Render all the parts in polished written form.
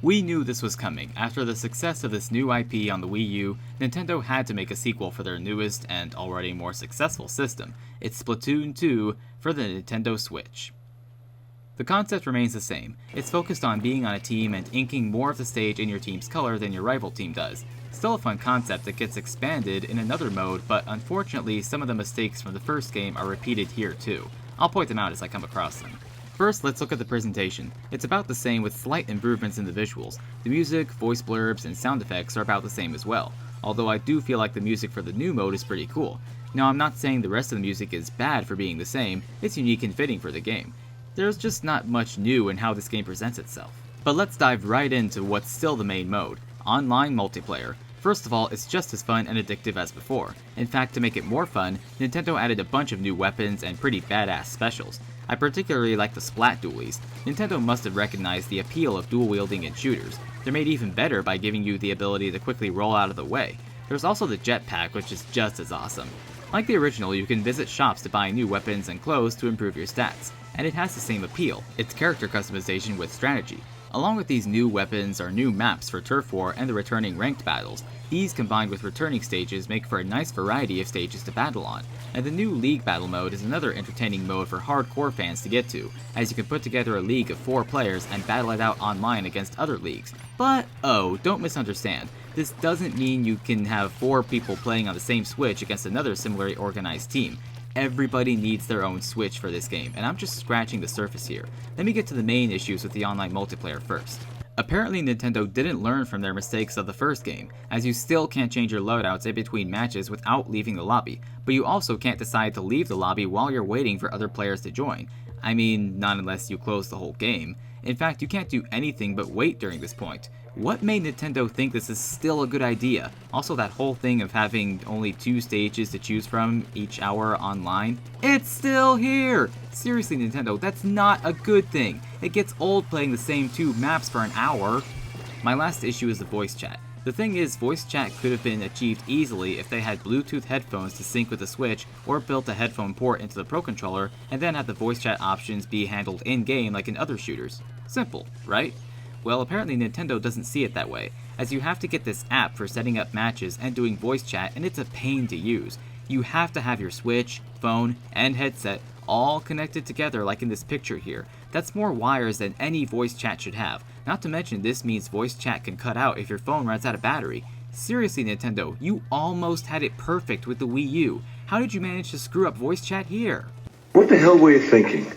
We knew this was coming. After the success of this new IP on the Wii U, Nintendo had to make a sequel for their newest and already more successful system. It's Splatoon 2 for the Nintendo Switch. The concept remains the same. It's focused on being on a team and inking more of the stage in your team's color than your rival team does. Still a fun concept that gets expanded in another mode, but unfortunately some of the mistakes from the first game are repeated here too. I'll point them out as I come across them. First, let's look at the presentation. It's about the same with slight improvements in the visuals. The music, voice blurbs, and sound effects are about the same as well, although I do feel like the music for the new mode is pretty cool. Now, I'm not saying the rest of the music is bad for being the same, it's unique and fitting for the game. There's just not much new in how this game presents itself. But let's dive right into what's still the main mode, online multiplayer. First of all, it's just as fun and addictive as before. In fact, to make it more fun, Nintendo added a bunch of new weapons and pretty badass specials. I particularly like the Splat dualies. Nintendo must have recognized the appeal of dual wielding in shooters. They're made even better by giving you the ability to quickly roll out of the way. There's also the jetpack, which is just as awesome. Like the original, you can visit shops to buy new weapons and clothes to improve your stats, and it has the same appeal. It's character customization with strategy. Along with these new weapons are new maps for Turf War and the returning ranked battles. These combined with returning stages make for a nice variety of stages to battle on, and the new League Battle mode is another entertaining mode for hardcore fans to get to, as you can put together a league of 4 players and battle it out online against other leagues. But, oh, don't misunderstand, this doesn't mean you can have 4 people playing on the same Switch against another similarly organized team. Everybody needs their own Switch for this game, and I'm just scratching the surface here. Let me get to the main issues with the online multiplayer first. Apparently Nintendo didn't learn from their mistakes of the first game, as you still can't change your loadouts in between matches without leaving the lobby, but you also can't decide to leave the lobby while you're waiting for other players to join. I mean, not unless you close the whole game. In fact, you can't do anything but wait during this point. What made Nintendo think this is still a good idea? Also, that whole thing of having only 2 stages to choose from each hour online? It's still here! Seriously, Nintendo, that's not a good thing. It gets old playing the same 2 maps for an hour. My last issue is the voice chat. The thing is, voice chat could have been achieved easily if they had Bluetooth headphones to sync with the Switch, or built a headphone port into the Pro Controller, and then had the voice chat options be handled in-game like in other shooters. Simple, right? Well, apparently Nintendo doesn't see it that way, as you have to get this app for setting up matches and doing voice chat, and it's a pain to use. You have to have your Switch, phone, and headset all connected together like in this picture here. That's more wires than any voice chat should have. Not to mention this means voice chat can cut out if your phone runs out of battery. Seriously, Nintendo, you almost had it perfect with the Wii U. How did you manage to screw up voice chat here? What the hell were you thinking?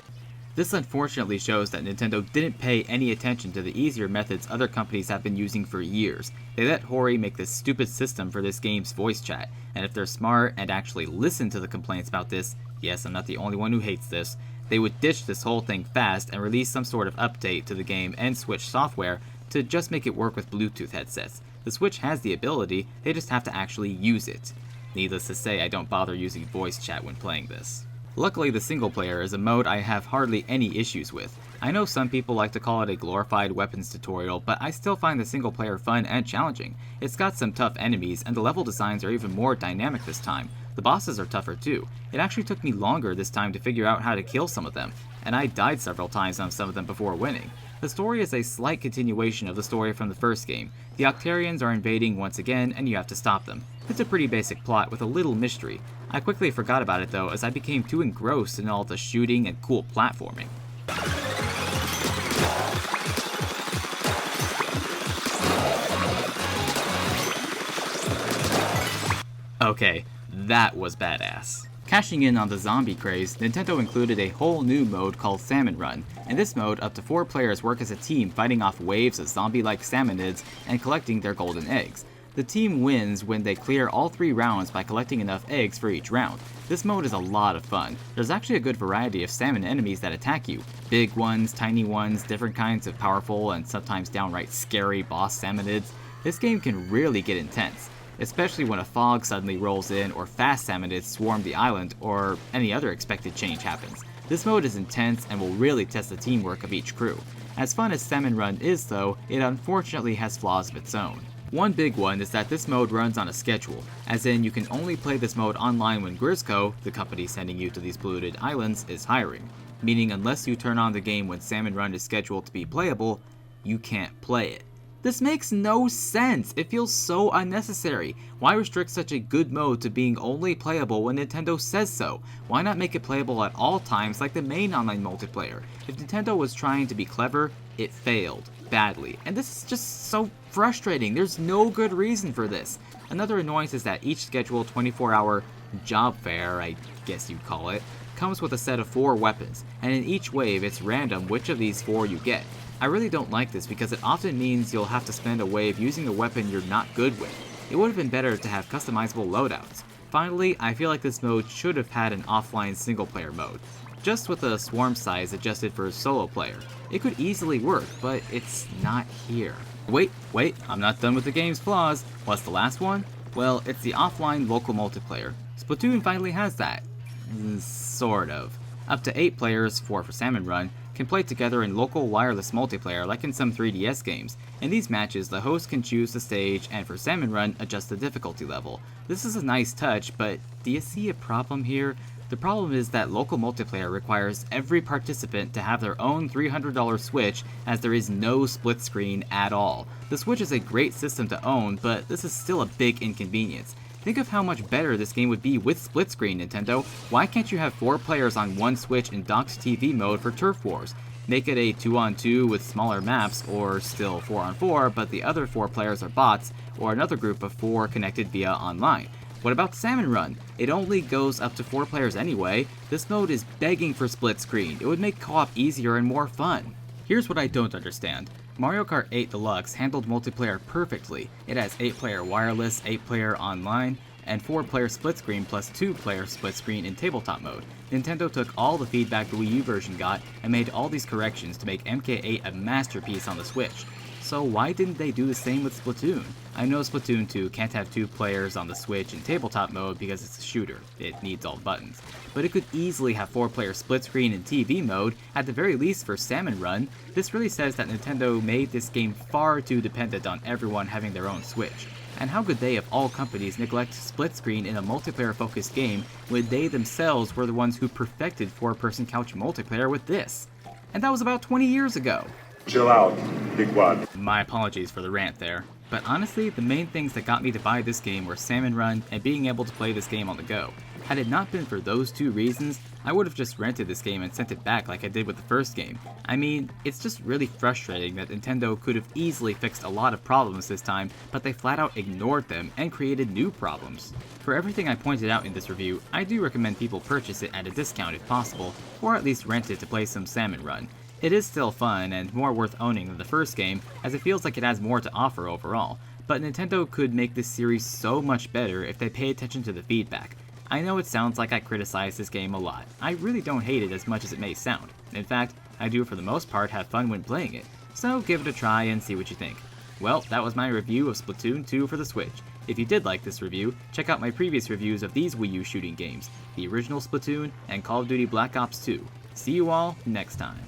This unfortunately shows that Nintendo didn't pay any attention to the easier methods other companies have been using for years. They let Hori make this stupid system for this game's voice chat, and if they're smart and actually listen to the complaints about this, yes, I'm not the only one who hates this, they would ditch this whole thing fast and release some sort of update to the game and Switch software to just make it work with Bluetooth headsets. The Switch has the ability, they just have to actually use it. Needless to say, I don't bother using voice chat when playing this. Luckily, the single player is a mode I have hardly any issues with. I know some people like to call it a glorified weapons tutorial, but I still find the single player fun and challenging. It's got some tough enemies, and the level designs are even more dynamic this time. The bosses are tougher too. It actually took me longer this time to figure out how to kill some of them, and I died several times on some of them before winning. The story is a slight continuation of the story from the first game. The Octarians are invading once again, and you have to stop them. It's a pretty basic plot with a little mystery. I quickly forgot about it though, as I became too engrossed in all the shooting and cool platforming. Okay, that was badass. Cashing in on the zombie craze, Nintendo included a whole new mode called Salmon Run. In this mode, up to 4 players work as a team fighting off waves of zombie-like salmonids and collecting their golden eggs. The team wins when they clear all 3 rounds by collecting enough eggs for each round. This mode is a lot of fun. There's actually a good variety of salmon enemies that attack you. Big ones, tiny ones, different kinds of powerful and sometimes downright scary boss salmonids. This game can really get intense, especially when a fog suddenly rolls in or fast salmonids swarm the island or any other expected change happens. This mode is intense and will really test the teamwork of each crew. As fun as Salmon Run is though, it unfortunately has flaws of its own. One big one is that this mode runs on a schedule, as in you can only play this mode online when Grizzco, the company sending you to these polluted islands, is hiring. Meaning unless you turn on the game when Salmon Run is scheduled to be playable, you can't play it. This makes no sense. It feels so unnecessary. Why restrict such a good mode to being only playable when Nintendo says so? Why not make it playable at all times like the main online multiplayer? If Nintendo was trying to be clever, it failed badly. And this is just so frustrating. There's no good reason for this. Another annoyance is that each scheduled 24-hour job fair, I guess you'd call it, comes with a set of 4 weapons, and in each wave it's random which of these 4 you get. I really don't like this because it often means you'll have to spend a wave using a weapon you're not good with. It would have been better to have customizable loadouts. Finally, I feel like this mode should have had an offline single player mode, just with a swarm size adjusted for a solo player. It could easily work, but it's not here. Wait, I'm not done with the game's flaws. What's the last one? Well, it's the offline local multiplayer. Splatoon finally has that. Sort of. Up to 8 players, 4 for Salmon Run, can play together in local wireless multiplayer like in some 3DS games. In these matches, the host can choose the stage and for Salmon Run, adjust the difficulty level. This is a nice touch, but do you see a problem here? The problem is that local multiplayer requires every participant to have their own $300 Switch, as there is no split screen at all. The Switch is a great system to own, but this is still a big inconvenience. Think of how much better this game would be with split screen, Nintendo. Why can't you have 4 players on one Switch in docked TV mode for Turf Wars? Make it a 2-on-2 with smaller maps, or still 4-on-4, but the other 4 players are bots, or another group of 4 connected via online. What about Salmon Run? It only goes up to 4 players anyway. This mode is begging for split screen. It would make co-op easier and more fun. Here's what I don't understand. Mario Kart 8 Deluxe handled multiplayer perfectly. It has 8-player wireless, 8-player online, and 4-player split screen plus 2-player split screen in tabletop mode. Nintendo took all the feedback the Wii U version got and made all these corrections to make MK8 a masterpiece on the Switch. So why didn't they do the same with Splatoon? I know Splatoon 2 can't have 2 players on the Switch in tabletop mode because it's a shooter, it needs all buttons. But it could easily have 4-player split screen in TV mode, at the very least for Salmon Run. This really says that Nintendo made this game far too dependent on everyone having their own Switch. And how could they, of all companies, neglect split screen in a multiplayer focused game when they themselves were the ones who perfected 4-person couch multiplayer with this? And that was about 20 years ago. Chill out, Big Wad. My apologies for the rant there. But honestly, the main things that got me to buy this game were Salmon Run and being able to play this game on the go. Had it not been for those 2 reasons, I would have just rented this game and sent it back like I did with the first game. I mean, it's just really frustrating that Nintendo could have easily fixed a lot of problems this time, but they flat out ignored them and created new problems. For everything I pointed out in this review, I do recommend people purchase it at a discount if possible, or at least rent it to play some Salmon Run. It is still fun and more worth owning than the first game, as it feels like it has more to offer overall, but Nintendo could make this series so much better if they pay attention to the feedback. I know it sounds like I criticize this game a lot. I really don't hate it as much as it may sound. In fact, I do for the most part have fun when playing it, so give it a try and see what you think. Well, that was my review of Splatoon 2 for the Switch. If you did like this review, check out my previous reviews of these Wii U shooting games, the original Splatoon and Call of Duty Black Ops 2. See you all next time.